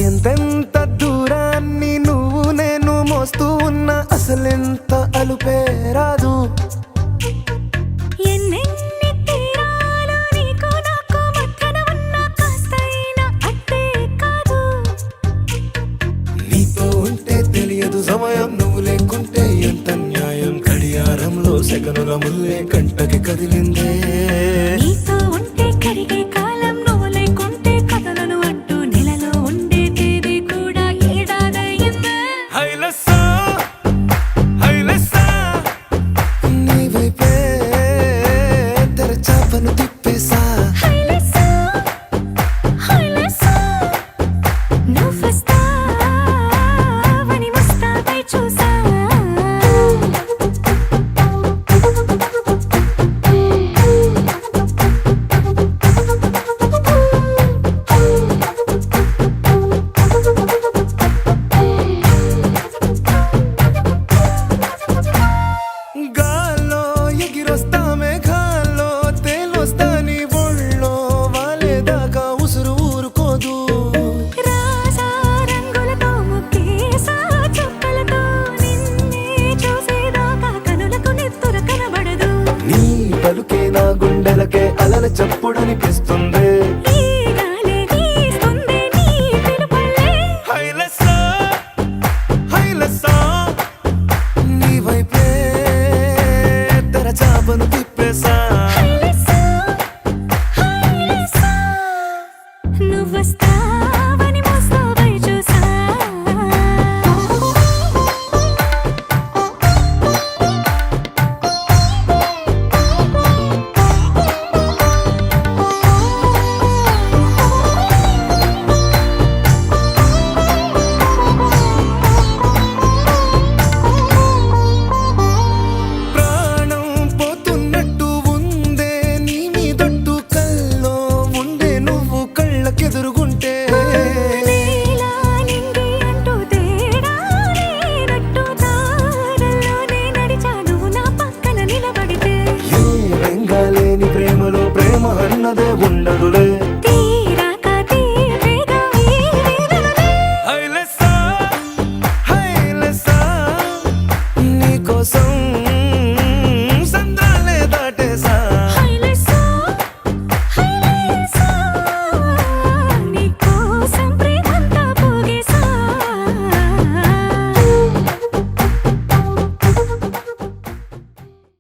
ఎంతెంత దూరాన్ని నువ్వు నేను మోస్తూ ఉన్నా అసలెంత అలుపే రాదు. ఎన్నెన్ని తీరాలు నీకు నాకు మధ్యన ఉన్న కాస్తైనా అట్టే కాదు. నీతో ఉంటే తెలియదు సమయం, నువ్వు లేకుంటే ఎంత న్యాయం. గడియారంలో సెకనుల ముల్లే కంటకి కదిలిందే. నీతో ఉంటే కరిగే కాలం, నువ్వు లేకుంటే కథలను అంటూ నెలలో ఉండే తేదీ కూడా ఏడాదయ్యిందే. హైలెస్సా హైలెస్సా నీ వైపే తెరచాపను తిప్పేసా. హైలెస్సా హైలెస్సా నువ్వొస్తావని ముస్తాబై చూసా. గాల్లో ఎగిరొస్తా మేఘాల్లో తేలొస్తా నీ ఒళ్ళో వాలేదాకా ఉసురు ఊరుకోదు. రాసా రంగులతో ముక్కేసా చుక్కలతో నిన్నే చూసేదాకా కనులకు నెత్తుర కనబడదు. నీ పలుకే నా గుండెలకే అలల చప్పుడనిపిస్తుంది. ఈ గాలే వీస్తుంది నీ పిలుపుల్లే. హైలెస్సా హైలెస్సా నీ వైపే తెరచాపను తిప్పేసా. హైలెస్సా హైలెస్సా నువ్వొస్తావని ముస్తాబై చూసా. ప్రాణం పోతున్నట్టు ఉందే నీ మీదొట్టు కల్లో ఉండే నువ్వు కళ్ళకెదురుగుంటే. నేలా నింగి అంటూ తేడా లేనట్టు తారల్లోనే నడిచా నువ్వు నా పక్కన నిలబడితే. ఏ వెంగాలేని ప్రేమలో ప్రేమ అన్నదే ఉండదులే. తీరాక తీరేగా ఈ వేదనలే. హైలెస్సా హైలెస్సా నీకోసం